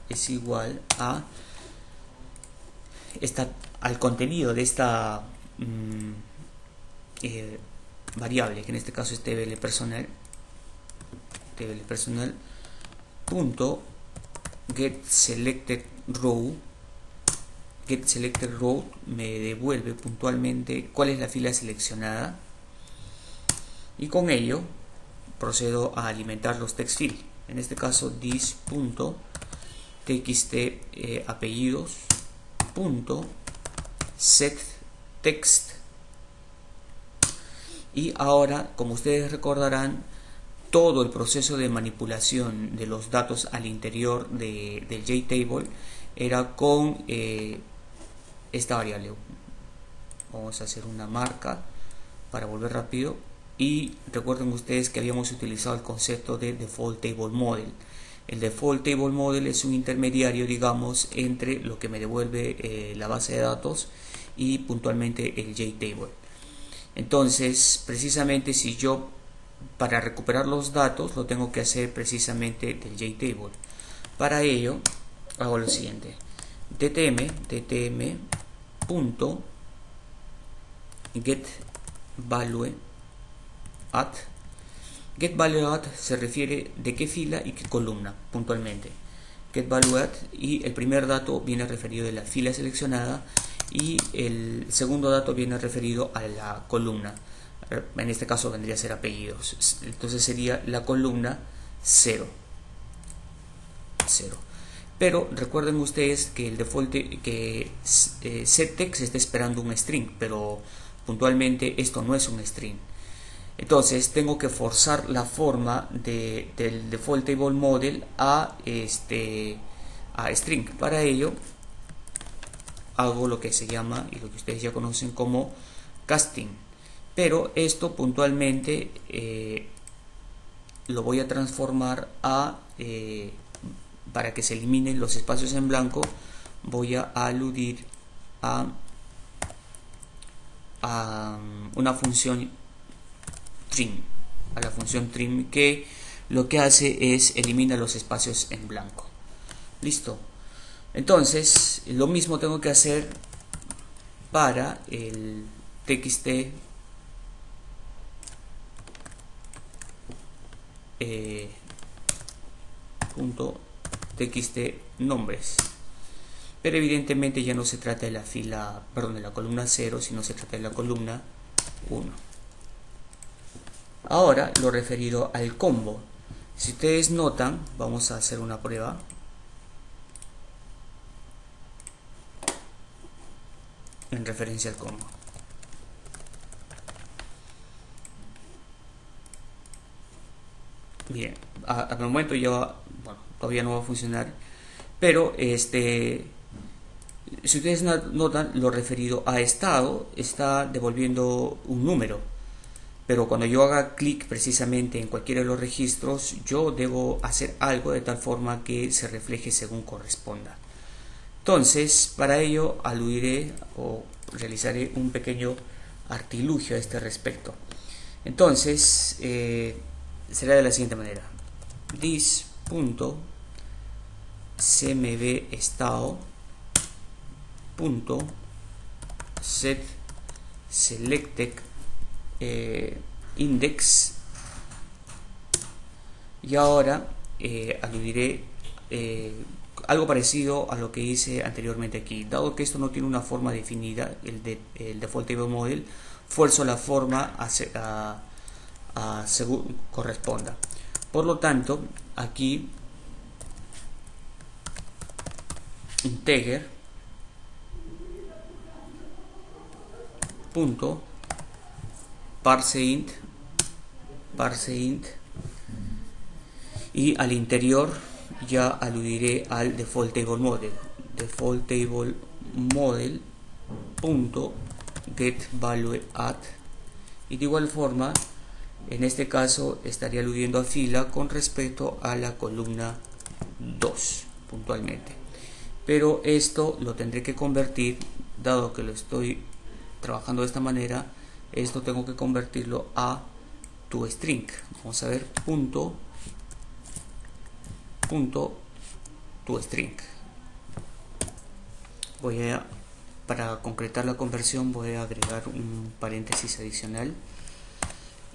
es igual a al contenido de esta variable, que en este caso es tbl personal punto get selected row me devuelve puntualmente cuál es la fila seleccionada, y con ello procedo a alimentar los text field. En este caso this.txt apellidos punto set text. Y ahora, como ustedes recordarán, todo el proceso de manipulación de los datos al interior del JTable era con esta variable. Vamos a hacer una marca para volver rápido. Y recuerden ustedes que habíamos utilizado el concepto de Default Table Model. El Default Table Model es un intermediario, digamos, entre lo que me devuelve la base de datos y puntualmente el JTable. Entonces, precisamente si yo para recuperar los datos lo tengo que hacer precisamente del JTable. Para ello hago lo siguiente: ttm punto get value at. Get value at se refiere de qué fila y qué columna puntualmente. Get value at, y el primer dato viene referido de la fila seleccionada y el segundo dato viene referido a la columna. En este caso vendría a ser apellidos. Entonces sería la columna 0. Pero recuerden ustedes que el default que setText está esperando un string, pero puntualmente esto no es un string. Entonces tengo que forzar la forma del Default Table Model a string. Para ello hago lo que se llama y lo que ustedes ya conocen como casting. Pero esto puntualmente lo voy a transformar para que se eliminen los espacios en blanco. Voy a aludir a una función trim, a la función trim, que lo que hace es elimina los espacios en blanco. Listo. Entonces lo mismo tengo que hacer para el txt .txt nombres, pero evidentemente ya no se trata de la fila, perdón, de la columna 0, sino se trata de la columna 1. Ahora lo referido al combo. Si ustedes notan, vamos a hacer una prueba. En referencia al combo. Bien, al momento ya, bueno, todavía no va a funcionar, pero si ustedes notan, lo referido a estado está devolviendo un número. Pero cuando yo haga clic precisamente en cualquiera de los registros, yo debo hacer algo de tal forma que se refleje según corresponda. Entonces, para ello aludiré o realizaré un pequeño artilugio a este respecto. Entonces, será de la siguiente manera: this.cmb estado set selected index, y ahora aludiré algo parecido a lo que hice anteriormente aquí. Dado que esto no tiene una forma definida, el default table model, fuerzo la forma según corresponda. Por lo tanto, aquí integer punto parseInt y al interior ya aludiré al default table model punto get value add, y de igual forma en este caso estaría aludiendo a fila con respecto a la columna 2 puntualmente, pero esto lo tendré que convertir, dado que lo estoy trabajando de esta manera, esto tengo que convertirlo a toString. Vamos a ver punto toString. Para concretar la conversión voy a agregar un paréntesis adicional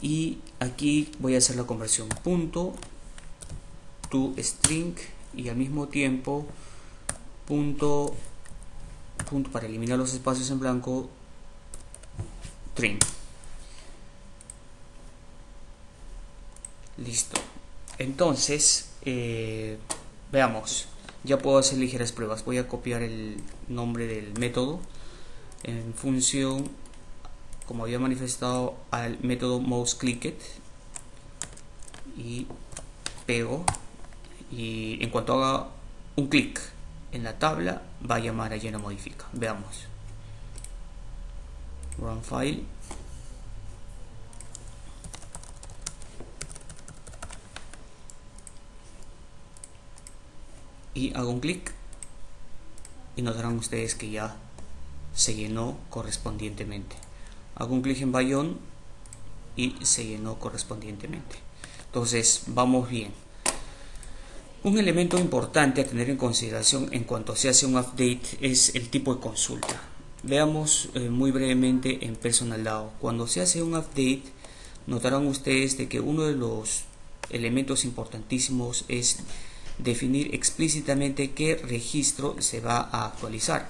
y aquí voy a hacer la conversión punto toString y al mismo tiempo punto para eliminar los espacios en blanco string. Listo. Entonces veamos, ya puedo hacer ligeras pruebas. Voy a copiar el nombre del método en función, como había manifestado, al método mouseClicked, y pego, y en cuanto haga un clic en la tabla va a llamar a llenaModifica. Veamos. Run file. Y hago un clic y notarán ustedes que ya se llenó correspondientemente. Hago un clic en Bayón y se llenó correspondientemente. Entonces vamos bien. Un elemento importante a tener en consideración en cuanto se hace un update es el tipo de consulta. Veamos muy brevemente en PersonalDAO. Cuando se hace un update, notarán ustedes de que uno de los elementos importantísimos es definir explícitamente qué registro se va a actualizar.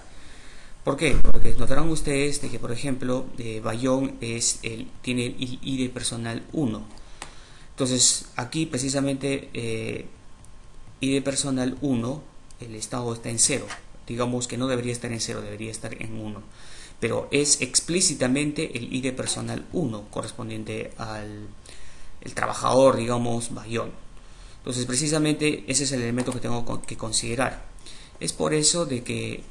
¿Por qué? Porque notarán ustedes de que, por ejemplo, Bayón tiene el ID personal 1. Entonces aquí precisamente ID personal 1, el estado está en 0. Digamos que no debería estar en 0, debería estar en 1. Pero es explícitamente el ID personal 1 correspondiente al trabajador, digamos, Bayón. Entonces precisamente ese es el elemento que tengo que considerar. Es por eso de que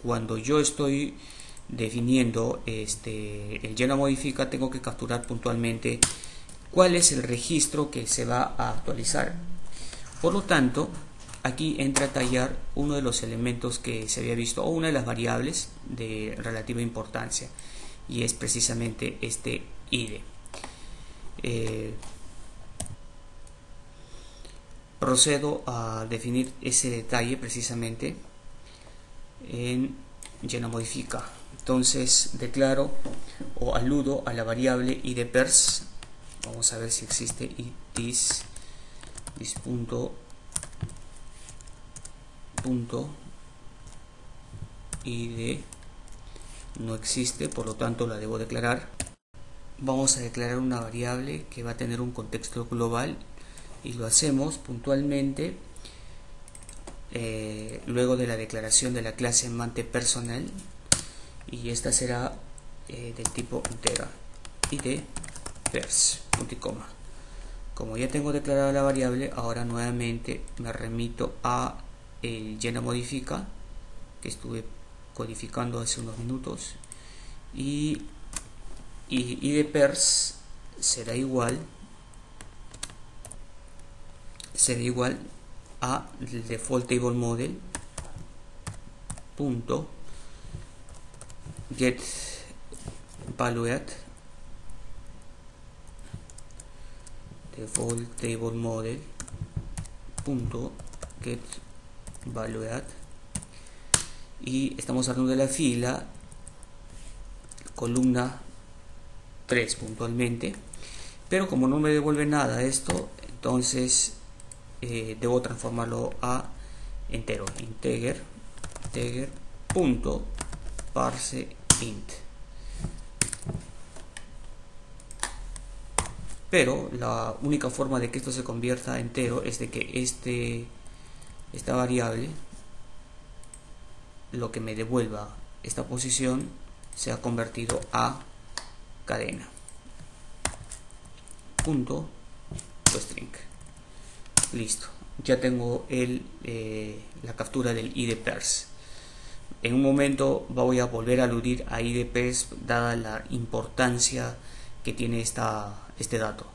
cuando yo estoy definiendo el llenaModifica, tengo que capturar puntualmente cuál es el registro que se va a actualizar. Por lo tanto, aquí entra a tallar uno de los elementos que se había visto, o una de las variables de relativa importancia, y es precisamente este ID. Procedo a definir ese detalle precisamente en llenaModifica. Entonces declaro o aludo a la variable idPers. Vamos a ver si existe this punto id. No existe, por lo tanto la debo declarar. Vamos a declarar una variable que va a tener un contexto global, y lo hacemos puntualmente luego de la declaración de la clase MantePersonal, y esta será del tipo integer idPers, punto y coma. Como ya tengo declarada la variable, ahora nuevamente me remito a el llenaModifica que estuve codificando hace unos minutos, y idPers será igual a el default table model punto get value add default table model punto get value add, y estamos hablando de la fila columna 3 puntualmente, pero como no me devuelve nada esto, entonces debo transformarlo a entero, integer punto parse int. Pero la única forma de que esto se convierta a entero es de que esta variable, lo que me devuelva esta posición, sea convertido a cadena punto string. Listo, ya tengo la captura del id_pers. En un momento voy a volver a aludir a id_pers dada la importancia que tiene este dato.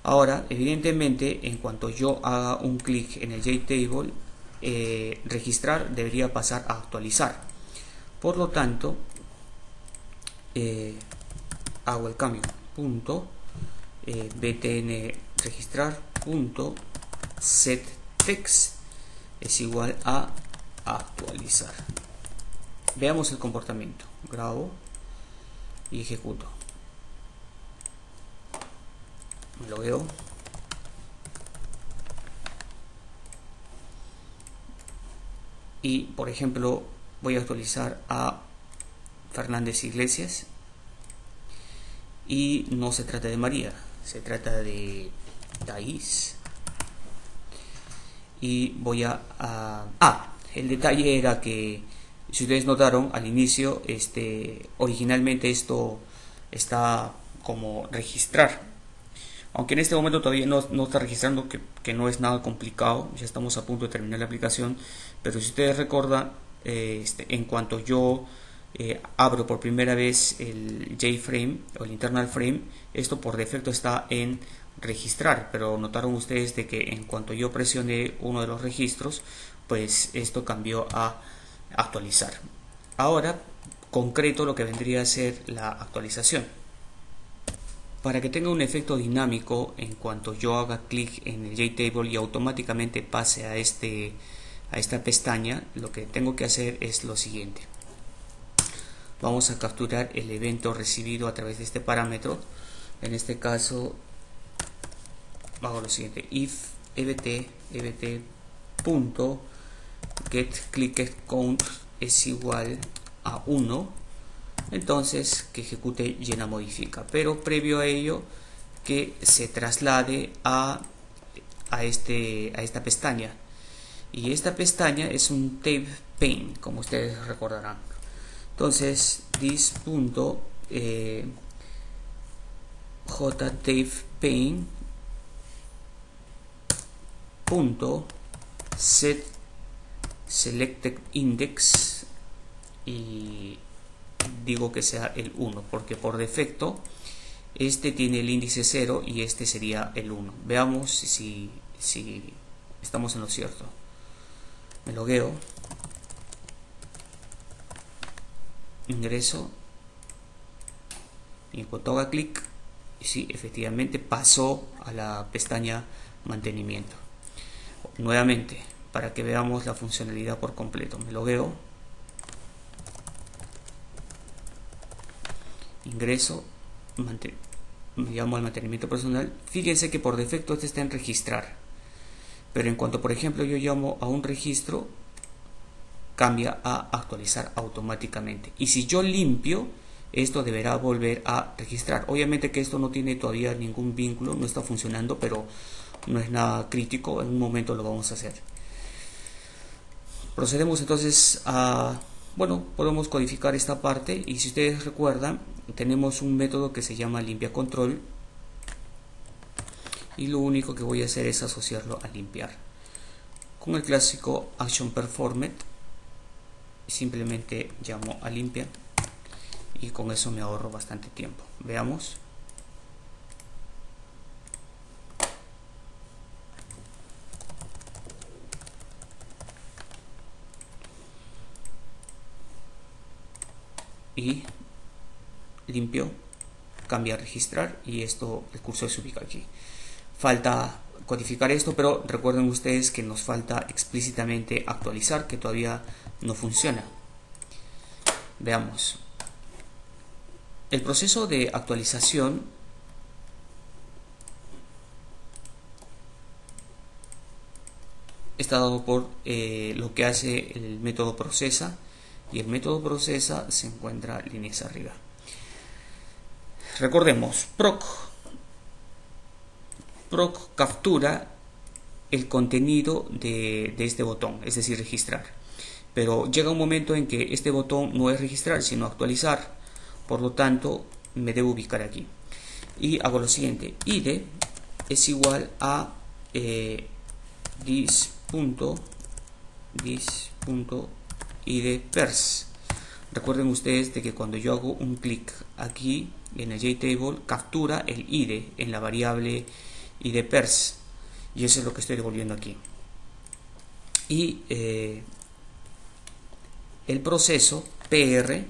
Ahora, evidentemente, en cuanto yo haga un clic en el JTable, registrar debería pasar a actualizar. Por lo tanto, hago el cambio punto btn registrar punto set text es igual a actualizar. Veamos el comportamiento. Grabo y ejecuto. Lo veo. Y por ejemplo voy a actualizar a Fernández Iglesias y no se trata de María, se trata de Thais. Y voy el detalle era que, si ustedes notaron al inicio, originalmente esto está como registrar, aunque en este momento todavía no está registrando, que no es nada complicado, ya estamos a punto de terminar la aplicación. Pero si ustedes recuerdan, en cuanto yo abro por primera vez el JFrame o el internal frame, esto por defecto está en registrar, pero notaron ustedes de que en cuanto yo presioné uno de los registros, pues esto cambió a actualizar. Ahora concreto lo que vendría a ser la actualización. Para que tenga un efecto dinámico, en cuanto yo haga clic en el JTable y automáticamente pase a esta pestaña, lo que tengo que hacer es lo siguiente. Vamos a capturar el evento recibido a través de este parámetro. En este caso hago lo siguiente: if ebt.getClickCount es igual a 1, entonces que ejecute llena modifica, pero previo a ello que se traslade a esta pestaña, y esta pestaña es un tape pane, como ustedes recordarán. Entonces jtapepane punto set selected index, y digo que sea el 1 porque por defecto tiene el índice 0 y sería el 1. Veamos si estamos en lo cierto. Me logueo, ingreso y en cuanto haga clic, sí, efectivamente pasó a la pestaña mantenimiento. Nuevamente, para que veamos la funcionalidad por completo, me logueo, ingreso, me llamo al mantenimiento personal. Fíjense que por defecto está en registrar, pero en cuanto por ejemplo yo llamo a un registro, cambia a actualizar automáticamente, y si yo limpio, esto deberá volver a registrar. Obviamente que esto no tiene todavía ningún vínculo, no está funcionando, pero no es nada crítico, en un momento lo vamos a hacer. Procedemos entonces podemos codificar esta parte, y si ustedes recuerdan, tenemos un método que se llama limpia control, y lo único que voy a hacer es asociarlo a limpiar con el clásico action performed. Simplemente llamo a limpia y con eso me ahorro bastante tiempo. Veamos. Y limpio, cambia a registrar, y el cursor se ubica aquí. Falta codificar esto, pero recuerden ustedes que nos falta explícitamente actualizar, que todavía no funciona. Veamos. El proceso de actualización está dado por lo que hace el método procesa, y el método procesa se encuentra líneas arriba. Recordemos, proc captura el contenido de este botón, es decir, registrar. Pero llega un momento en que este botón no es registrar, sino actualizar. Por lo tanto, me debo ubicar aquí. Y hago lo siguiente: id es igual a this.id_pers. Recuerden ustedes de que cuando yo hago un clic aquí en el JTable, captura el id en la variable id_pers, y eso es lo que estoy devolviendo aquí. Y el proceso PR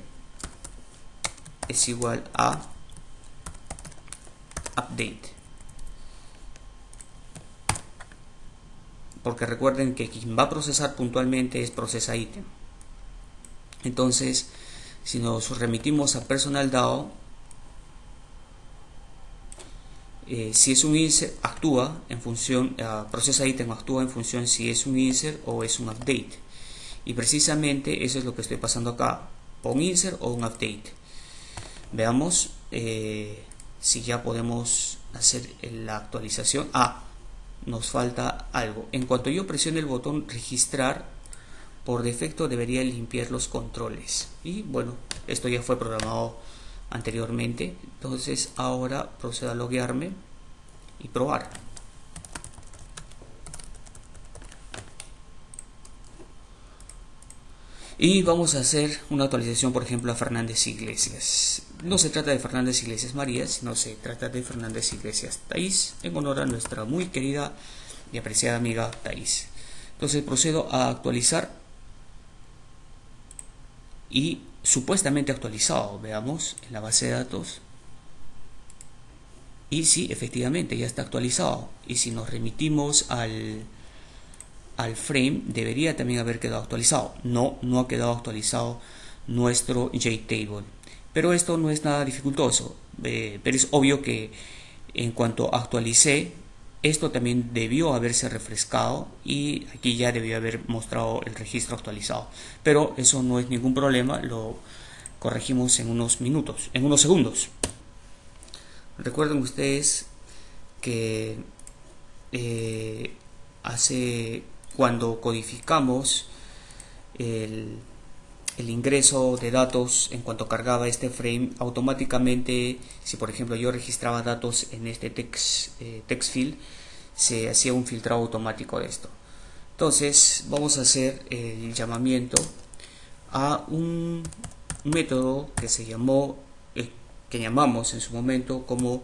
es igual a update, porque recuerden que quien va a procesar puntualmente es procesa ítem. Entonces, si nos remitimos a personal DAO, si es un insert, actúa en función, procesa ítem actúa en función si es un insert o es un update, y precisamente eso es lo que estoy pasando acá, o un insert o un update. Veamos si ya podemos hacer la actualización. Nos falta algo. En cuanto yo presione el botón registrar, por defecto debería limpiar los controles, y bueno, esto ya fue programado anteriormente. Entonces ahora procedo a loguearme y probar. Y vamos a hacer una actualización, por ejemplo, a Fernández Iglesias. No se trata de Fernández Iglesias María, sino se trata de Fernández Iglesias Thais, en honor a nuestra muy querida y apreciada amiga Thais. Entonces procedo a actualizar, y supuestamente actualizado, veamos en la base de datos, y sí, efectivamente ya está actualizado. Y si nos remitimos al frame, debería también haber quedado actualizado. No ha quedado actualizado nuestro JTable, pero esto no es nada dificultoso. Pero es obvio que en cuanto actualicé, esto también debió haberse refrescado, y aquí ya debió haber mostrado el registro actualizado. Pero eso no es ningún problema, lo corregimos en unos minutos, en unos segundos. Recuerden ustedes que cuando codificamos el ingreso de datos, en cuanto cargaba este frame, automáticamente, si por ejemplo yo registraba datos en este text field, se hacía un filtrado automático de esto. Entonces vamos a hacer el llamamiento a un método que llamamos en su momento como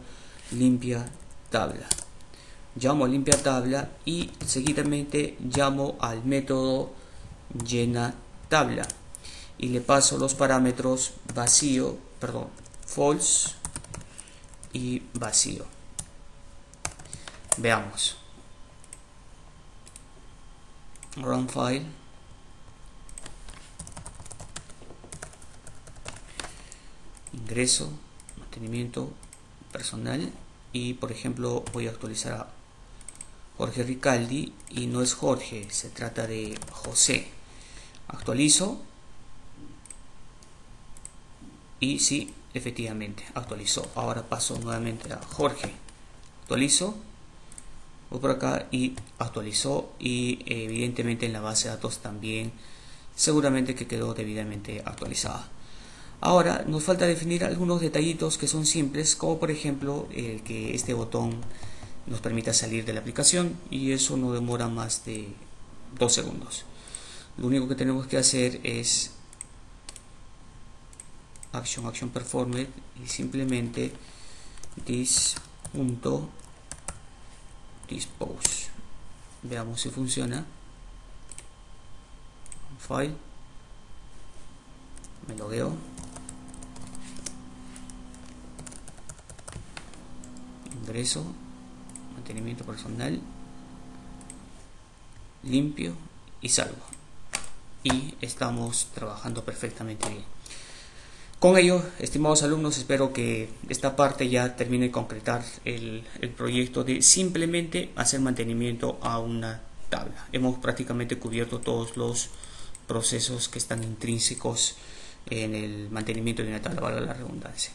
limpia tabla. Llamo a limpia tabla y seguidamente llamo al método llena tabla y le paso los parámetros false y vacío. Veamos. Run file. Ingreso, mantenimiento personal, y por ejemplo voy a actualizar a Jorge Ricaldi, y no es Jorge, se trata de José. Actualizo, y sí, efectivamente actualizó. Ahora paso nuevamente a Jorge, actualizo, voy por acá y actualizó, y evidentemente en la base de datos también seguramente que quedó debidamente actualizada. Ahora nos falta definir algunos detallitos que son simples, como por ejemplo que este botón nos permita salir de la aplicación, y eso no demora más de 2 segundos. Lo único que tenemos que hacer es action performed, y simplemente this.dispose. Veamos si funciona. File, me logueo, ingreso, mantenimiento personal, limpio y salvo, y estamos trabajando perfectamente bien. Con ello, estimados alumnos, espero que esta parte ya termine de concretar el proyecto de simplemente hacer mantenimiento a una tabla. Hemos prácticamente cubierto todos los procesos que están intrínsecos en el mantenimiento de una tabla, valga la redundancia.